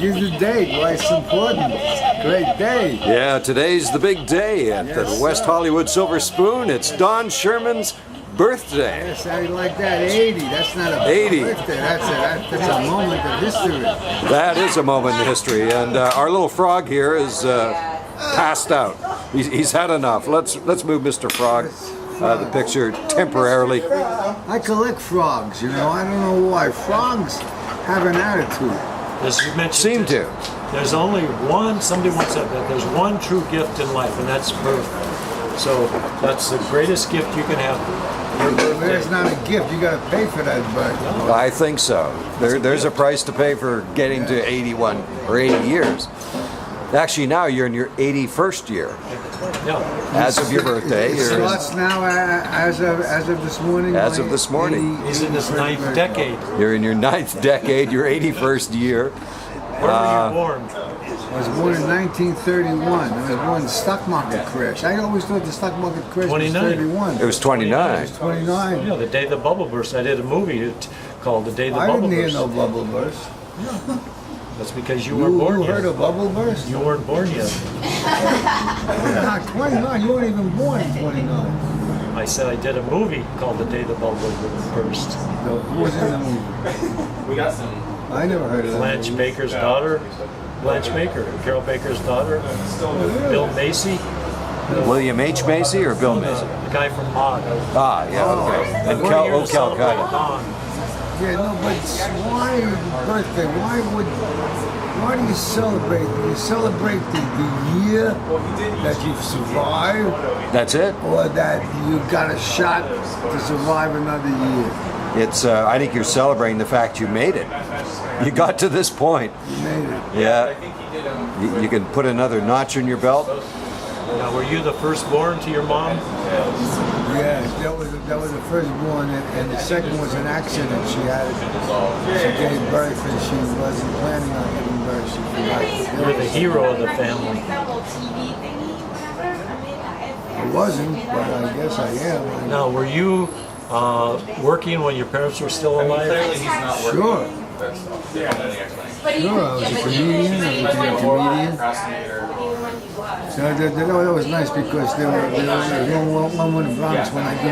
Give the date why it's important. Great day. Yeah, today's the big day at the West Hollywood Silver Spoon. It's Don Sherman's birthday. Yes, I like that. 80. That's not a 80. birthday. That's a moment of history. That is a moment in history, and our little frog here is passed out. He's had enough. Let's move Mr. Frog, the picture temporarily. I collect frogs. You know, I don't know why. Frogs have an attitude. As you mentioned, Seem to. There's only one, somebody once said that, there's one true gift in life, and that's birth. So that's the greatest gift you can have. Your birthday. It's not a gift. You got to pay for that birth. I think so. There's a price to pay for getting to 81 or 80 years. Actually, now you're in your 81st year. Yeah. As of your birthday. It starts now as of this morning. As of this morning. He's in his 9th decade. You're in your 9th decade, your 81st year. Where were you born? I was born in 1931. I was born in the stock market crash. I always thought the stock market crash 29. was 31. It was 29. It was 29. You know, the day the bubble burst. I did a movie called The Day the I Bubble didn't hear Burst. no bubble burst. That's because you weren't born You yet. heard of bubble burst? You weren't born yet. 29. You weren't even born in 29. I said I did a movie called The Day the Bubble Burst. No, who was in the movie? We got some. I never heard of that. Blanche Baker's daughter. Blanche Baker, Carol Baker's daughter. Bill Macy, William H. Macy or Bill Macy? the guy from Maude. Ah, yeah, okay. And We're here to celebrate Calcutta. Dawn. Yeah, no, but why birthday? Why do you celebrate? You celebrate the year that you've survived, That's it. or that you got a shot to survive another year? It's. I think you're celebrating the fact you made it. You got to this point. You made it. Yeah. You can put another notch in your belt. Now, were you the firstborn to your mom? Yes, that was the firstborn, and the second was an accident. She gave birth, and she wasn't planning on giving birth. She forgot. You're the hero of the family. I wasn't, but I guess I am. Now, were you working when your parents were still alive? Clearly, he's not working. Sure. Yeah, any explanation. Sure, I was a comedian. I became a comedian. Procrastinator. So that was nice because there was one in the Bronx when I do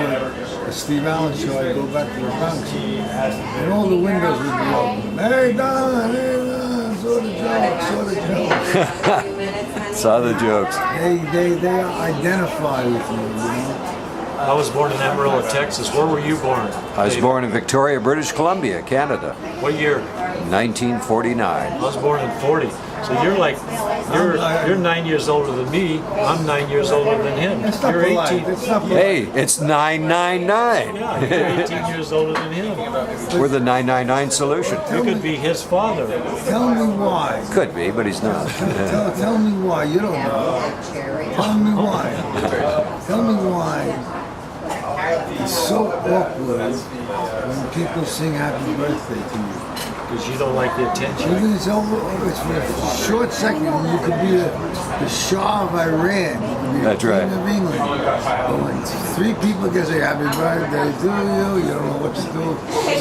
a Steve Allen show. I go back to the Bronx, and all the windows would be open. Hey Don, saw the jokes. Saw the jokes. They identify with me. You know? I was born in Amarillo, Texas. Where were you born? I was born in Victoria, British Columbia, Canada, What year? 1949. I was born in 40. So you're like, you're 9 years older than me. I'm 9 years older than him. That's not You're polite. 18. That's not polite. Hey, it's 999. Yeah, you're 18 years older than him. We're the 999 solution. You could be his father. Tell me why. Could be, but he's not. Tell me why. You don't know. Tell me why. Tell me why. It's so awkward when people sing happy birthday to you. Because you don't like the attention. Even it's over, it's for a short second. You could be the Shah of Iran. You could be That's the right. Queen of England. But when three people can say happy birthday to you, you don't know what to do.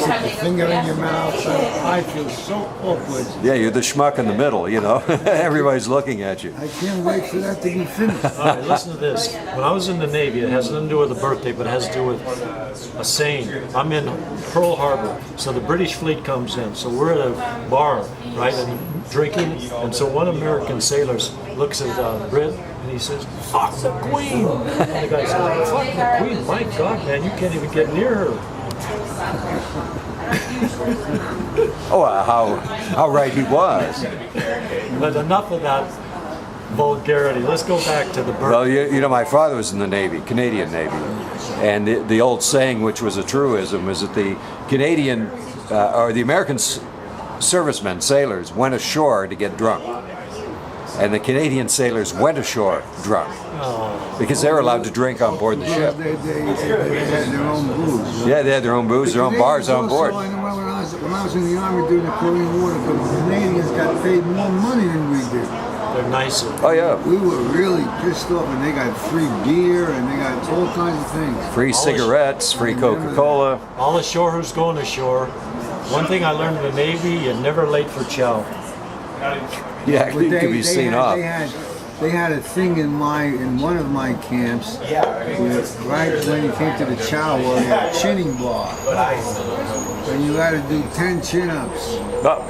Stick your finger in your mouth. So I feel so awkward. Yeah, you're the schmuck in the middle, you know. Everybody's looking at you. I can't wait for that to be finished. All right, listen to this. When I was in the Navy, it has nothing to do with a birthday, but it has to do with a saying. I'm in Pearl Harbor, so the British fleet comes in. So we're at a bar, right, and drinking. And so one American sailor looks at Brit and he says, "Fuck the Queen." And the guy says, "Fuck the Queen? My God, man, you can't even get near her." Oh, how right he was. But enough of that vulgarity. Let's go back to the birth. Well, you know, my father was in the Navy, Canadian Navy, and the old saying, which was a truism, is that the Canadian or the American servicemen, sailors, went ashore to get drunk, and the Canadian sailors went ashore drunk because they were allowed to drink on board the ship. They had their own booze. Yeah, they had their own booze, their own bars on board. Also, I know when I was in the Army during the Korean War, the Canadians got paid more money than we did. They're nicer. Oh yeah, We were really pissed off, and they got free beer, and they got all kinds of things. free cigarettes, free Coca-Cola. All ashore who's going ashore. One thing I learned in the Navy, you're never late for chow. Yeah, But you could be seen off. They had a thing in one of my camps, where right when you came to the chow, well, they had a chinning bar, and you had to do 10 chin-ups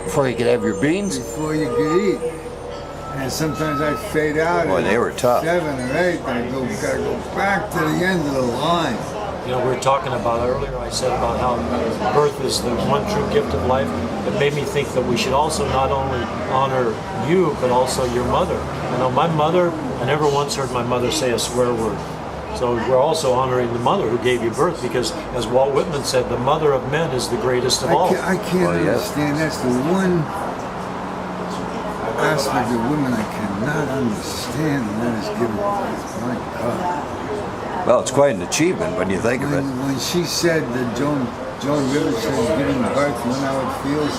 Before you could have your beans. before you could eat. And sometimes I'd fade out. Boy, at they were tough. 7 or 8, and I'd gotta go back to the end of the line. You know, we were talking about earlier, I said about how birth is the one true gift of life. It made me think that we should also not only honor you, but also your mother. You know, my mother, I never once heard my mother say a swear word. So we're also honoring the mother who gave you birth, because as Walt Whitman said, the mother of men is the greatest of all. I can't Well, yes. understand. That's the one aspect of women I cannot understand, and that is giving birth. My God. Well, it's quite an achievement when you think of it. When she said that Joan Rivers said giving birth, you know how it feels?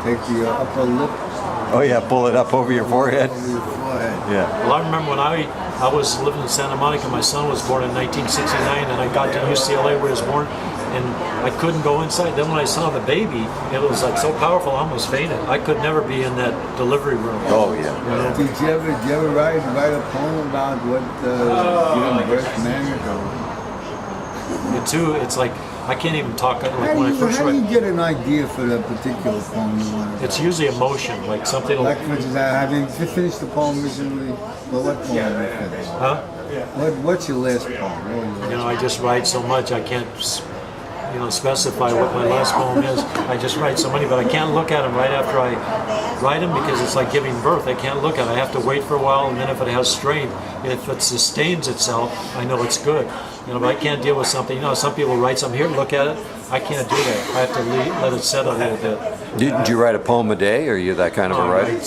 Take the upper lip Oh yeah, pull it up over your forehead. over your forehead. Yeah. Well, I remember when I was living in Santa Monica, my son was born in 1969, and I got to UCLA where he was born, and I couldn't go inside. Then when I saw the baby, it was like so powerful, I almost fainted. I could never be in that delivery room. Oh yeah. You know? Did you ever write a poem about what giving birth meant? And two, it's like I can't even talk. Like How when I do first you read, get an idea for that particular poem you want to it's usually emotion, like something. Like, for instance, having finished the poem recently, well, what poem have you finished? Huh? What's your last poem? What was your You know, I just write so much. I can't, specify what my last poem is. I just write so many, but I can't look at them right after I write them, because it's like giving birth. I can't look at it. I have to wait for a while, and then if it has strength, if it sustains itself, I know it's good. But I can't deal with something. Some people write something here, look at it. I can't do that. I have to let it set a little bit. Did you write a poem a day, or are you that kind of a writer?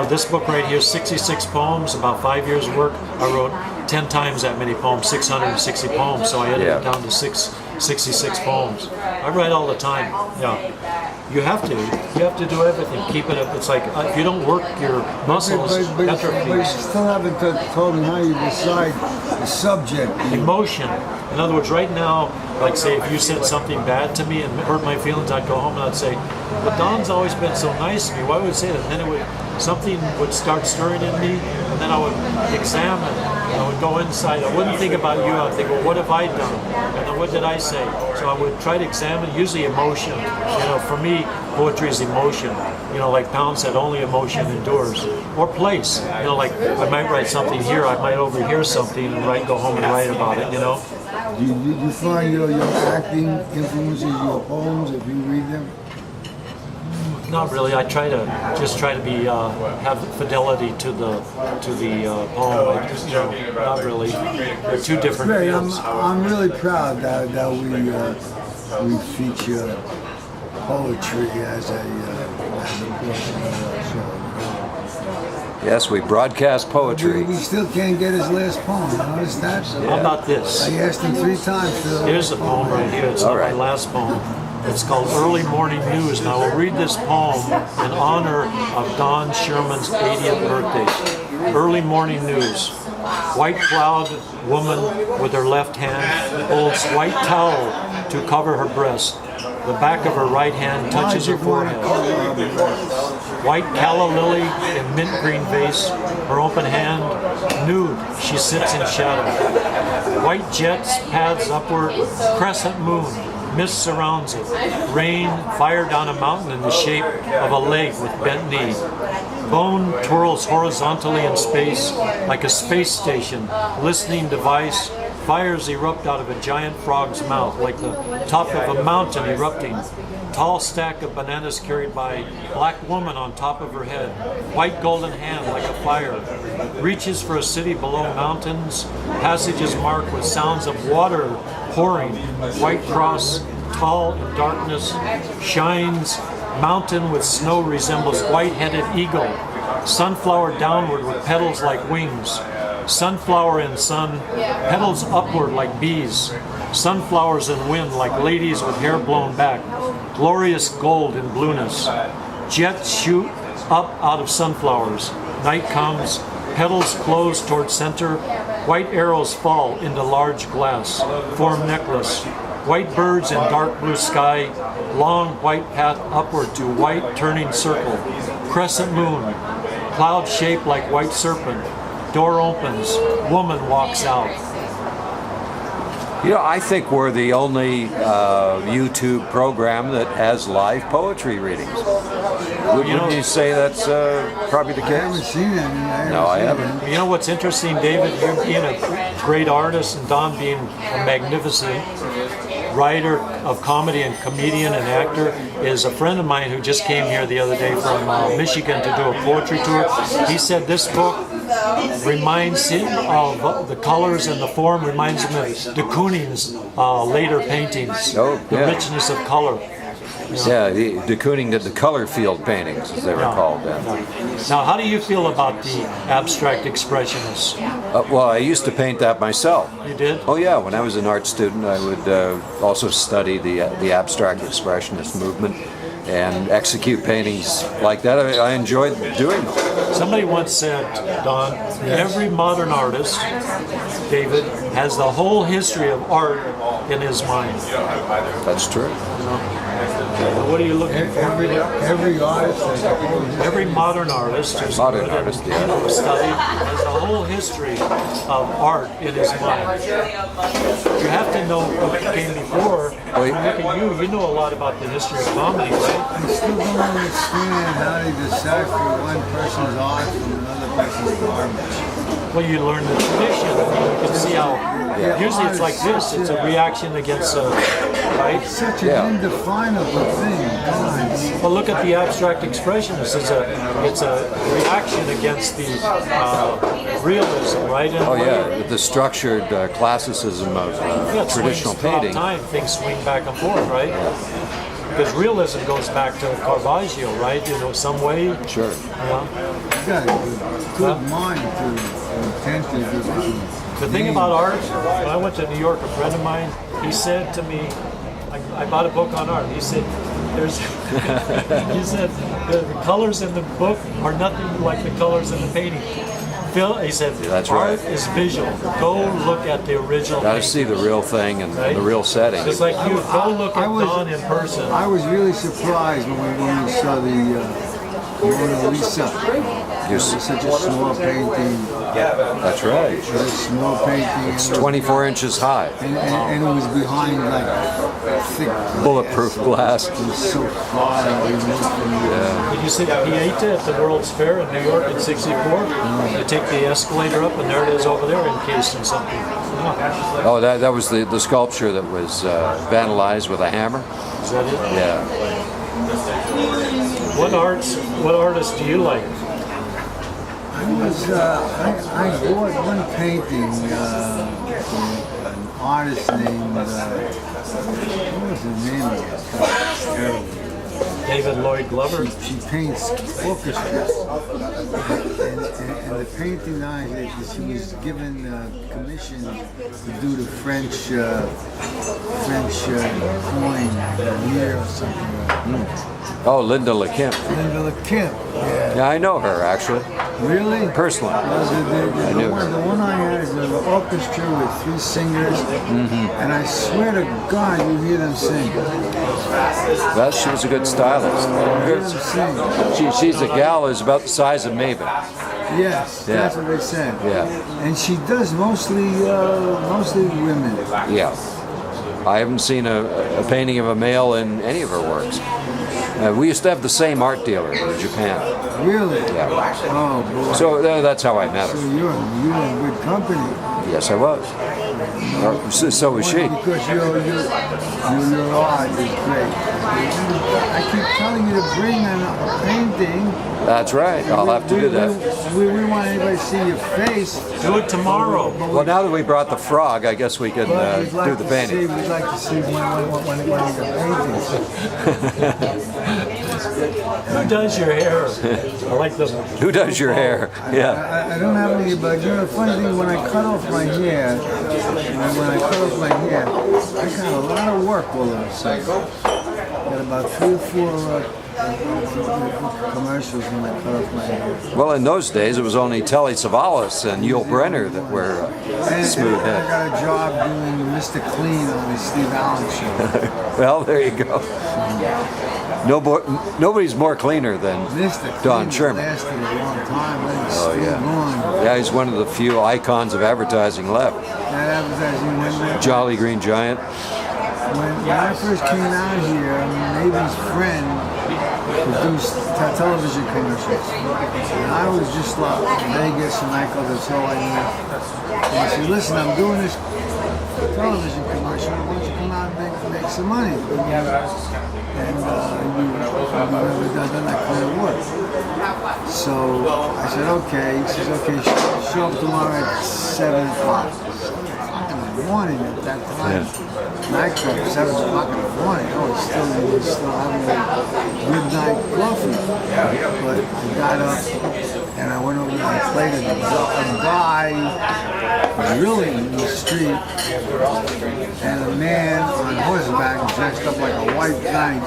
This book right here, 66 poems, about 5 years' work. I wrote 10 times that many poems, 660 poems, so I edited it down to 66 poems. I write all the time. Yeah, you have to do everything. Keep it up. It's like if you don't work your muscles, but you atrophy. still haven't told me how you decide the subject. Emotion. In other words, right now, like say if you said something bad to me and hurt my feelings, I'd go home and I'd say, but Don's always been so nice to me. Why would I say that? And then something would start stirring in me, and then I would examine. I would go inside. I wouldn't think about you. I'd think, well, what have I done? And then what did I say? So I would try to examine, usually emotion. For me, poetry is emotion. Like Pound said, only emotion endures. Or place. Like I might write something here, I might overhear something and go home and write about it, Do you find your acting influences your poems if you read them? Not really. I try to be have fidelity to the poem. Not really. They're two different fields. I'm really proud that we feature poetry as a portion of our show. Yes, we broadcast poetry. We still can't get his last poem. You notice that? How about this? I asked him 3 times. Here's the poem right here. It's not my last poem. It's called Early Morning News. And I will read this poem in honor of Don Sherman's 80th birthday. Early Morning News. White cloud woman with her left hand holds white towel to cover her breast. The back of her right hand touches her forehead. White calla lily in mint green vase, her open hand nude, she sits in shadow. White jets, paths upward, crescent moon, mist surrounds it. Rain, fire down a mountain in the shape of a leg with bent knee. Bone twirls horizontally in space like a space station, listening device. Fires erupt out of a giant frog's mouth like the top of a mountain erupting. Tall stack of bananas carried by black woman on top of her head. White golden hand like a fire. Reaches for a city below mountains. Passages marked with sounds of water pouring. White cross, tall in darkness, shines. Mountain with snow resembles white-headed eagle. Sunflower downward with petals like wings. Sunflower in sun, petals upward like bees. Sunflowers in wind like ladies with hair blown back. Glorious gold in blueness. Jets shoot up out of sunflowers. Night comes, petals close toward center, white arrows fall into large glass, form necklace. White birds in dark blue sky, long white path upward to white turning circle. Crescent moon, cloud shaped like white serpent. Door opens, woman walks out. You know, I think we're the only YouTube program that has live poetry readings. Wouldn't you say that's probably the I haven't case? seen it. No, I haven't. You know what's interesting, David? You being a great artist and Don being a magnificent writer of comedy and comedian and actor, is a friend of mine who just came here the other day from Michigan to do a poetry tour. He said this book reminds him of the colors and the form, reminds him of de Kooning's later paintings, Oh, the yeah. richness of color. Yeah, de Kooning did the color field paintings, as they were called then. Now, how do you feel about the abstract expressionists? Well, I used to paint that myself. You did? Oh yeah, when I was an art student, I would also study the abstract expressionist movement and execute paintings like that. I enjoyed doing them. Somebody once said, Don, every modern artist, David, has the whole history of art in his mind. That's true. What are you looking for? Every artist has a whole history. Every modern artist who's Modern good and, artist, yeah. studied has the whole history of art in his mind. You have to know what came before. When you look at you know a lot about the history of comedy, right? I still don't understand how they decipher one person's art from another person's garbage. Well, you learn the tradition. You can see how. Usually it's like this. It's a reaction against, right? It's such an Yeah. indefinable thing. God. Well, look at the abstract expressionists. It's a reaction against the realism, right? In a Oh way. yeah, the structured classicism of Yeah, it traditional swings throughout painting. time, things swing back and forth, right? Because realism goes back to Caravaggio, right? You know, some way. Sure. Yeah. You got a good mind to intend to do something. The thing about art, when I went to New York, a friend of mine, he said to me, I bought a book on art. He said, he said the colors in the book are nothing like the colors in the painting. Phil, he said, That's art right. is visual. Go look at the original. Got to see the real thing and Right? the real setting. Just like you, go look at I was- Don in person. I was really surprised when we saw the Mona Lisa. It was such a small painting. That's right. It was a small painting. It's 24 inches high. And it was behind like thick Bulletproof glass. It was so far removed from the Did you see the Pieta at the World's Fair in New York in '64? You take the escalator up, and there it is over there, encased in something. Yeah. Oh, that was the sculpture that was vandalized with a hammer. Is that it? Yeah. What artists do you like? I bought one painting from an artist named, what was the name of it? God, it's terrible. David Lloyd Glover. She paints orchestras. And the painting she was given commission to do the French coin year or something. Oh, Linda LeKimp. Linda LeKimp, yeah. Yeah, I know her actually, Really? personally. The knew one I had is an orchestra with 3 singers, and I swear to God, you hear them sing. Well, she was a good stylist. You hear them sing. She's a gal who's about the size of Maven. Yes, Yeah. that's what they said. Yeah. And she does mostly women. Yeah. I haven't seen a painting of a male in any of her works. We used to have the same art dealer in Japan. Really? Yeah. Oh boy. So that's how I met So her. you're in good company. Yes, I was. So was she. Because your art is great. I keep telling you to bring a painting. That's right. I'll have to do that. We want anybody to see your face. Do it tomorrow. Well, now that we brought the frog, I guess we can But we'd do like the to painting. see, we'd like to see one of your paintings. Who does your hair? I like the. Who does your hair? Yeah. I don't have any, but you know, the funny thing, when I cut off my hair, I got a lot of work all of a sudden. Got about 3 or 4 commercials when I cut off my hair. Well, in those days, it was only Telly Savalas and Yul Brynner that were smooth I head. got a job doing Mr. Clean on the Steve Allen show. Well, there you go. Nobody's more cleaner than Mr. Clean Don Sherman. lasted a long time, but it's Oh, still yeah. going. Yeah, he's one of the few icons of advertising left. That advertising went there. Jolly Green Giant. When I first came out here, Navy's friend produced television commercials. And I was just like Vegas and Michael, that's all I knew. And I said, listen, I'm doing this television commercial. Why don't you come out and make some money? And you've never done that kind of work. So I said, okay. He says, okay, show up tomorrow at 7 o'clock. In the morning at that time. Nightclub, 7 o'clock in the morning. Oh, he's still having a good night coffee. But I got up and I went over and I played a guy drilling in the street, and a man on horseback dressed up like a white knight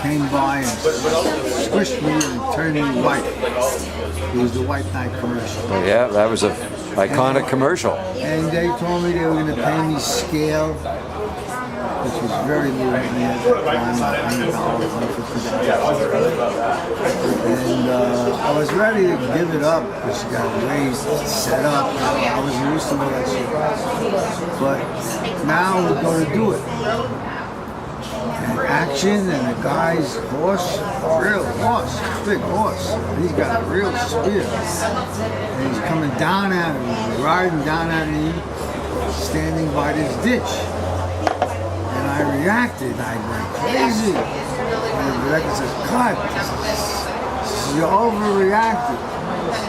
came by and squished me and turned me white. It was the White Knight commercial. Yeah, that was an iconic commercial. And they told me they were going to pay me scale, which was very little money at that time, $100, $150. And I was ready to give it up because you got raised, set up. I was used to all that shit. But now we're going to do it. And action, and the guy's horse, real horse, big horse. He's got a real spear. And he's coming down at me, riding down at me, standing by this ditch. And I reacted, I went crazy. And the director says, cut, you're overreacted.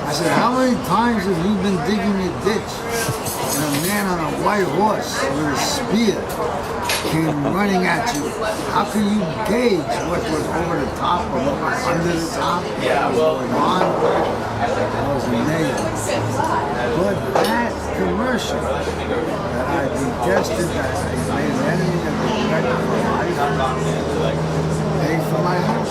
I said, how many times have you been digging a ditch? And a man on a white horse with a spear came running at you. How can you gauge what was over the top or what was under the top? What was going on? That was amazing. But that commercial that I detested, that I made an enemy of the director for life, paid for my house.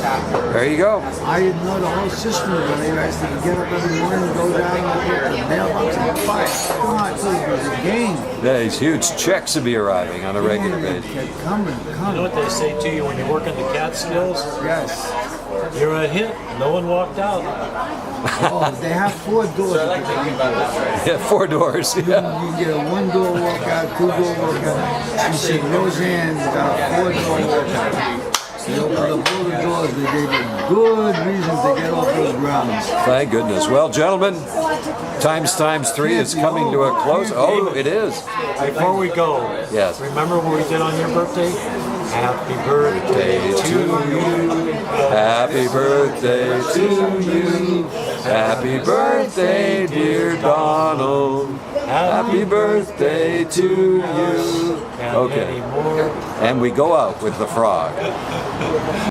There you go. I didn't know the whole system, but I used to get up every morning, go down and get the mailbox and buy it. Come on, it was a game. Yeah, these huge checks would be arriving on a regular It basis. kept coming. You know what they say to you when you work in the Catskills? Yes. You're a hit. No one walked out. Oh, they have 4 doors at the bank. Yeah, 4 doors. You Yeah. can get a 1-door walkout, 2-door walkout. She said Roseanne got a 4-door walkout. They opened up all the doors. They gave them good reasons to get off those grounds. Thank goodness. Well, gentlemen, times 3 is coming to a close. Oh, it is. Before we go, Yes. remember what we did on your birthday? Happy birthday to you. Happy birthday to you. Happy birthday, dear Donald. Happy birthday to you. And Okay. many more. And we go out with the frog.